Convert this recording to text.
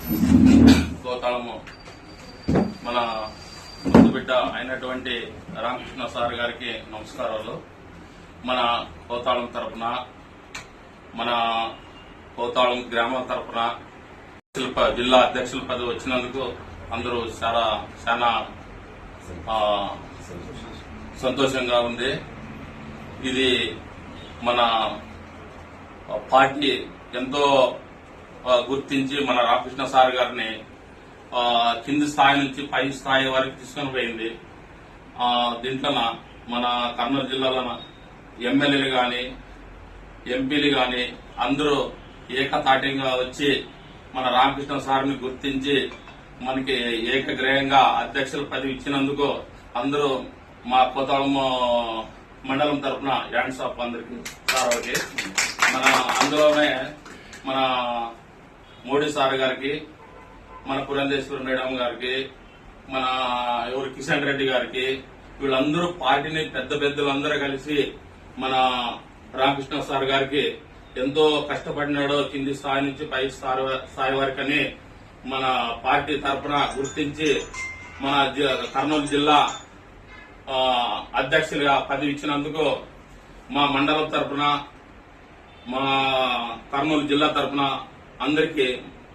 కోతాళము మన ముందు బిడ్డ అయినటువంటి రామకృష్ణ సార్ గారికి నమస్కారాలు. మన కోతాళం తరపున, మన కోతాళం గ్రామం తరపున జిల్లా అధ్యక్షుల పదవి వచ్చినందుకు అందరూ చాలా సంతోషంగా ఉంది. ఇది మన పార్టీ ఎంతో గుర్తించి మన రామకృష్ణ సార్ గారిని కింది స్థాయి నుంచి పై స్థాయి వరకు తీసుకొని పోయింది. దీంట్లో మన కర్నూలు జిల్లాలో ఎమ్మెల్యేలు గాని ఎంపీలు గాని అందరూ ఏకతాటిగా వచ్చి మన రామకృష్ణ సార్ని గుర్తించి మనకి ఏకగ్రహంగా అధ్యక్షుల పదవి ఇచ్చినందుకు అందరూ మా కోతాళం మండలం తరఫున హ్యాండ్స్ ఆఫ్ అందరికి సార్కి, మన అందులోనే మన మోడీ సార్ గారికి, మన పురంధేశ్వరి మేడం గారికి, మన కిషన్ రెడ్డి గారికి, వీళ్ళందరూ పార్టీని పెద్దలందరూ కలిసి మన రామకృష్ణ సార్ గారికి ఎంతో కష్టపడినాడో కింది స్థాయి నుంచి పై స్థాయి వరకని మన పార్టీ తరఫున గుర్తించి మన కర్నూలు జిల్లా అధ్యక్షులుగా పదవి ఇచ్చినందుకు మా మండలం తరఫున, మా కర్నూలు జిల్లా తరఫున అందరికీ